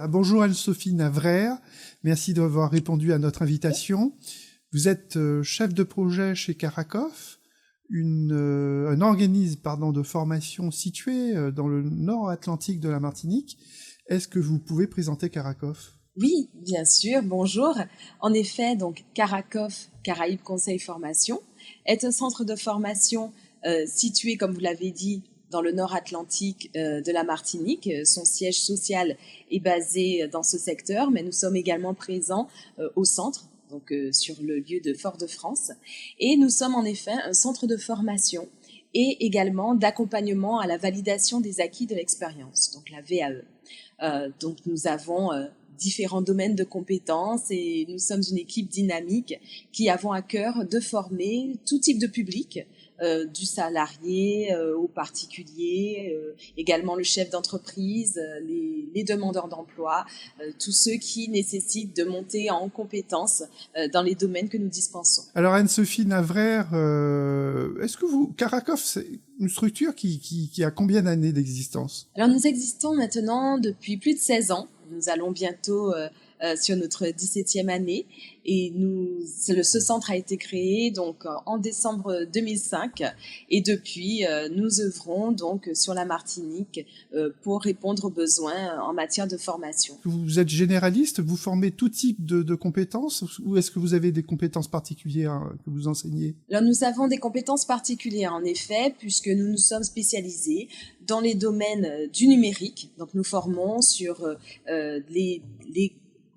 Bonjour Anne-Sophie Navraire, merci d'avoir répondu à notre invitation. Vous êtes chef de projet chez Caracof, un organisme de formation situé dans le nord Atlantique de la Martinique. Est-ce que vous pouvez présenter Caracof ? Oui, bien sûr, bonjour. En effet, donc Caracof, Caraïbes Conseil Formation, est un centre de formation situé, comme vous l'avez dit, dans le nord Atlantique de la Martinique. Son siège social est basé dans ce secteur, mais nous sommes également présents au centre, donc sur le lieu de Fort-de-France. Et nous sommes en effet un centre de formation et également d'accompagnement à la validation des acquis de l'expérience, donc la VAE. Donc nous avons différents domaines de compétences et nous sommes une équipe dynamique qui avons à cœur de former tout type de public, du salarié au particulier, également le chef d'entreprise, les demandeurs d'emploi, tous ceux qui nécessitent de monter en compétences dans les domaines que nous dispensons. Alors Anne-Sophie Navraire, est-ce que Caracof, c'est une structure qui a combien d'années d'existence ? Alors nous existons maintenant depuis plus de 16 ans. Nous allons bientôt sur notre 17e année et ce centre a été créé donc en décembre 2005 et depuis nous œuvrons donc sur la Martinique pour répondre aux besoins en matière de formation. Vous êtes généraliste, vous formez tout type de compétences ou est-ce que vous avez des compétences particulières que vous enseignez ? Alors nous avons des compétences particulières en effet puisque nous nous sommes spécialisés dans les domaines du numérique. Donc nous formons sur les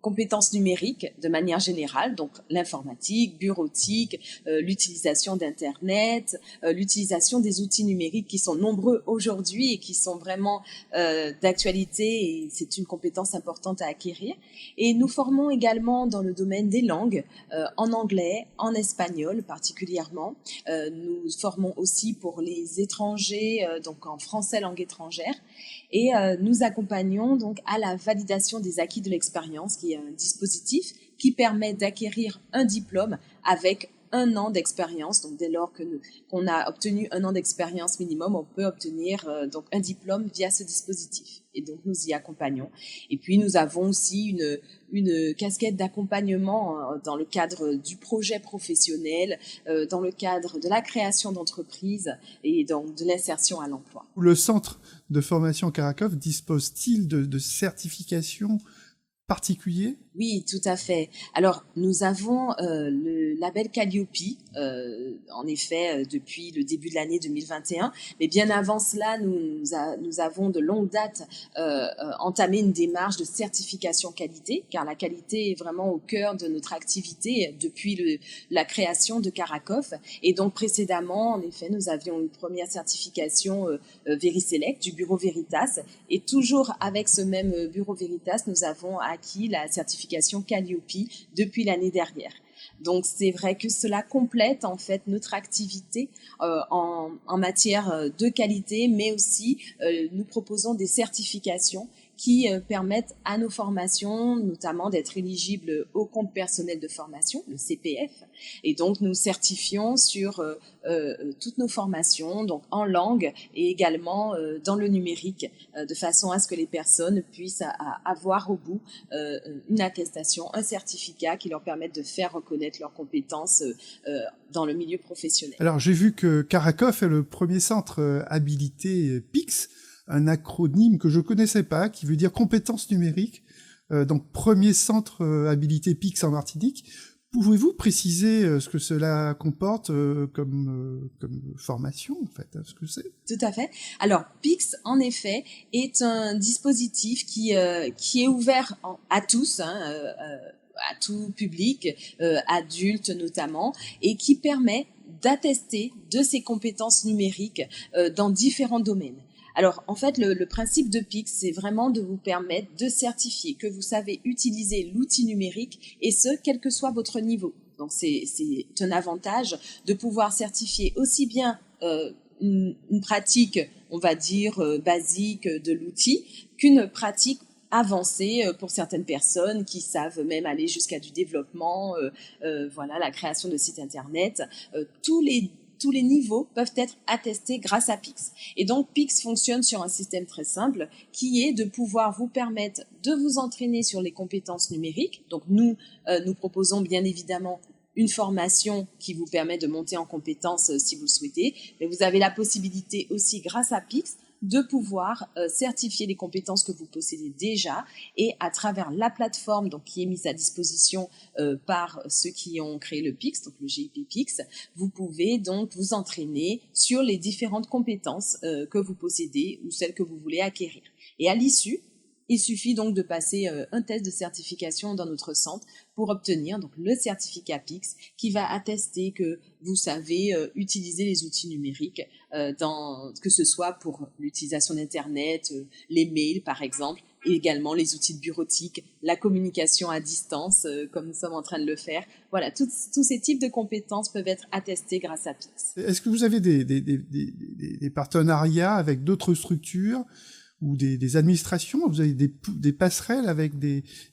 compétences numériques de manière générale, donc l'informatique, bureautique, l'utilisation d'Internet, l'utilisation des outils numériques qui sont nombreux aujourd'hui et qui sont vraiment d'actualité et c'est une compétence importante à acquérir. Et nous formons également dans le domaine des langues, en anglais, en espagnol particulièrement. Nous formons aussi pour les étrangers, donc en français langue étrangère. Et nous accompagnons donc à la validation des acquis de l'expérience, qui est un dispositif qui permet d'acquérir un diplôme avec 1 an d'expérience. Donc dès lors qu'on a obtenu 1 an d'expérience minimum, on peut obtenir donc un diplôme via ce dispositif. Et donc nous y accompagnons. Et puis nous avons aussi une casquette d'accompagnement dans le cadre du projet professionnel, dans le cadre de la création d'entreprises et donc de l'insertion à l'emploi. Le centre de formation Caracof dispose-t-il de certifications particuliers ? Oui, tout à fait. Alors, nous avons le label Calliope, en effet, depuis le début de l'année 2021. Mais bien avant cela, nous avons de longue date entamé une démarche de certification qualité, car la qualité est vraiment au cœur de notre activité depuis la création de Caracof. Et donc, précédemment, en effet, nous avions une première certification Veriselect du Bureau Veritas. Et toujours avec ce même Bureau Veritas, nous avons acquis la certification Calliope depuis l'année dernière. Donc c'est vrai que cela complète en fait notre activité en matière de qualité, mais aussi nous proposons des certifications qui permettent à nos formations, notamment d'être éligibles au compte personnel de formation, le CPF. Et donc, nous certifions sur toutes nos formations, donc en langue et également dans le numérique, de façon à ce que les personnes puissent avoir au bout une attestation, un certificat qui leur permette de faire reconnaître leurs compétences dans le milieu professionnel. Alors, j'ai vu que Caracof est le premier centre habilité PIX, un acronyme que je connaissais pas, qui veut dire compétences numériques, donc premier centre habilité PIX en Martinique. Pouvez-vous préciser ce que cela comporte comme formation, en fait, ce que c'est ? Tout à fait. Alors, PIX, en effet, est un dispositif qui est ouvert à tous, à tout public, adultes notamment, et qui permet d'attester de ses compétences numériques dans différents domaines. Alors, en fait, le principe de PIX, c'est vraiment de vous permettre de certifier que vous savez utiliser l'outil numérique, et ce, quel que soit votre niveau. Donc, c'est un avantage de pouvoir certifier aussi bien une pratique, on va dire, basique de l'outil, qu'une pratique avancée pour certaines personnes qui savent même aller jusqu'à du développement, voilà, la création de sites internet, tous les tous les niveaux peuvent être attestés grâce à Pix. Et donc, Pix fonctionne sur un système très simple qui est de pouvoir vous permettre de vous entraîner sur les compétences numériques. Donc, nous proposons bien évidemment une formation qui vous permet de monter en compétences si vous le souhaitez, mais vous avez la possibilité aussi, grâce à Pix, de pouvoir certifier les compétences que vous possédez déjà, et à travers la plateforme donc, qui est mise à disposition par ceux qui ont créé le Pix, donc le GIP Pix, vous pouvez donc vous entraîner sur les différentes compétences que vous possédez ou celles que vous voulez acquérir. Et à l'issue, il suffit donc de passer un test de certification dans notre centre pour obtenir donc le certificat Pix qui va attester que vous savez utiliser les outils numériques, que ce soit pour l'utilisation d'Internet, les mails par exemple, et également les outils de bureautique, la communication à distance, comme nous sommes en train de le faire. Voilà, tous ces types de compétences peuvent être attestés grâce à Pix. Est-ce que vous avez des partenariats avec d'autres structures ou des administrations? Vous avez des passerelles avec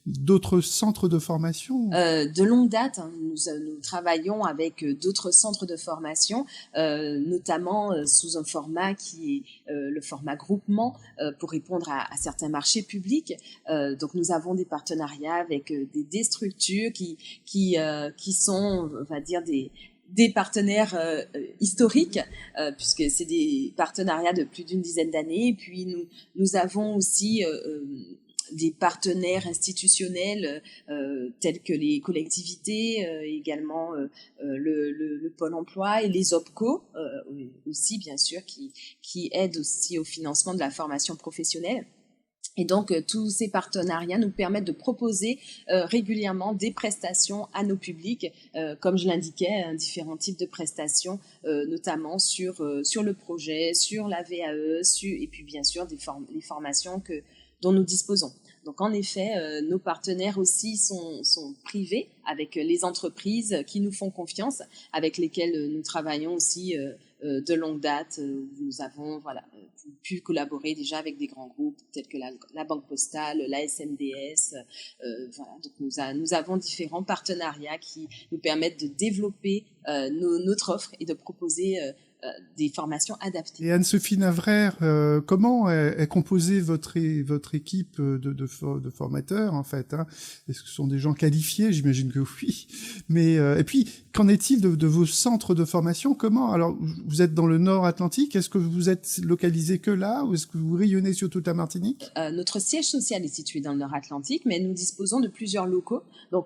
d'autres centres de formation? De longue date, hein, nous travaillons avec d'autres centres de formation, notamment sous un format qui est le format groupement, pour répondre à certains marchés publics. Donc nous avons des partenariats avec des structures qui sont, on va dire, des partenaires historiques, puisque c'est des partenariats de plus d'une dizaine d'années. Et puis nous avons aussi des partenaires institutionnels tels que les collectivités, également le Pôle emploi et les OPCO aussi, bien sûr, qui aident aussi au financement de la formation professionnelle. Et donc, tous ces partenariats nous permettent de proposer régulièrement des prestations à nos publics, comme je l'indiquais, différents types de prestations, notamment sur le projet, sur la VAE, et puis bien sûr les formations dont nous disposons. Donc en effet, nos partenaires aussi sont privés, avec les entreprises qui nous font confiance, avec lesquelles nous travaillons aussi de longue date. Nous avons pu collaborer déjà avec des grands groupes tels que la Banque Postale, la SNDS. Donc nous avons différents partenariats qui nous permettent de développer notre offre et de proposer des formations adaptées. Et Anne-Sophie Navrère, comment est composée votre équipe de formateurs, en fait, hein? Est-ce que ce sont des gens qualifiés? J'imagine que oui. Mais et puis, qu'en est-il de vos centres de formation? Comment? Alors, vous êtes dans le Nord Atlantique. Est-ce que vous êtes localisé que là, ou est-ce que vous rayonnez sur toute la Martinique? Notre siège social est situé dans le Nord Atlantique, mais nous disposons de plusieurs locaux. Donc,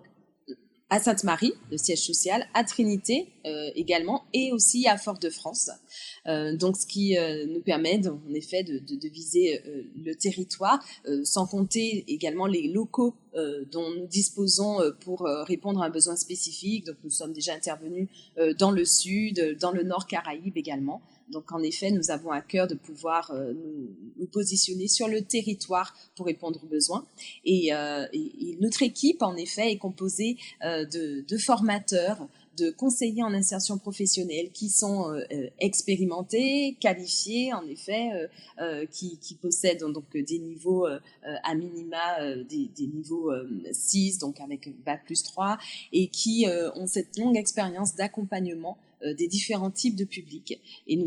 à Sainte-Marie, le siège social, à Trinité également, et aussi à Fort-de-France. Donc, ce qui nous permet, en effet, de viser le territoire, sans compter également les locaux dont nous disposons pour répondre à un besoin spécifique. Donc, nous sommes déjà intervenus dans le Sud, dans le Nord Caraïbe également. Donc, en effet, nous avons à cœur de pouvoir nous positionner sur le territoire pour répondre aux besoins. Et notre équipe, en effet, est composée de formateurs, de conseillers en insertion professionnelle qui sont expérimentés, qualifiés, en effet, qui possèdent donc des niveaux à minima, des niveaux 6, donc avec Bac+3, et qui ont cette longue expérience d'accompagnement des différents types de publics. Et nous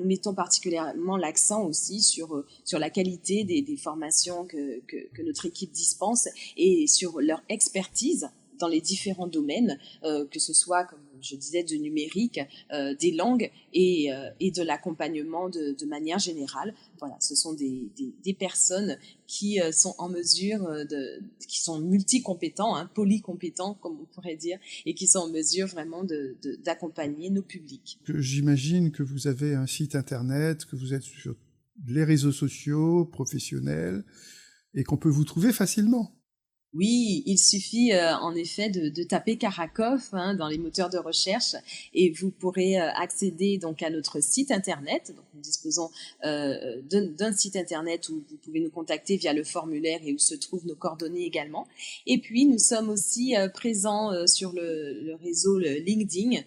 mettons particulièrement l'accent aussi sur la qualité des formations que notre équipe dispense, et sur leur expertise dans les différents domaines, que ce soit, comme je disais, du numérique, des langues et de l'accompagnement de manière générale. Voilà, ce sont des personnes qui sont en mesure qui sont multicompétents, hein, polycompétents, comme on pourrait dire, et qui sont en mesure vraiment d'accompagner nos publics. J'imagine que vous avez un site internet, que vous êtes sur les réseaux sociaux, professionnels, et qu'on peut vous trouver facilement. Oui, il suffit en effet de taper Caracof dans les moteurs de recherche, et vous pourrez accéder donc à notre site internet. Donc, nous disposons d'un site internet où vous pouvez nous contacter via le formulaire et où se trouvent nos coordonnées également. Et puis nous sommes aussi présents sur le réseau LinkedIn.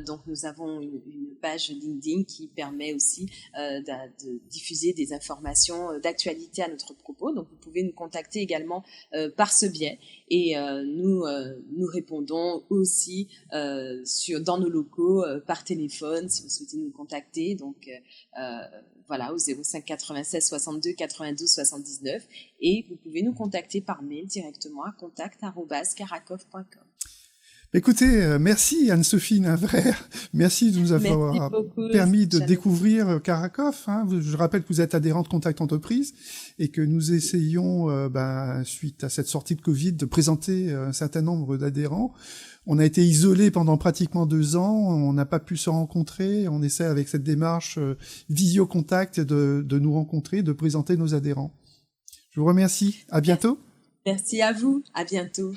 Donc nous avons une page LinkedIn qui permet aussi de diffuser des informations d'actualité à notre propos. Donc vous pouvez nous contacter également par ce biais. Et nous répondons aussi dans nos locaux par téléphone si vous souhaitez nous contacter. Donc voilà, au 05 96 62 92 79. Et vous pouvez nous contacter par mail directement à contact@caracof.com. Écoutez, merci Anne-Sophie Ninvert, merci de nous avoir permis de découvrir Caracof. Je rappelle que vous êtes adhérente Contact Entreprise et que nous essayons, suite à cette sortie de Covid, de présenter un certain nombre d'adhérents. On a été isolés pendant pratiquement 2 ans, on n'a pas pu se rencontrer, on essaie avec cette démarche visio-contact de nous rencontrer, de présenter nos adhérents. Je vous remercie, à bientôt. Merci à vous, à bientôt.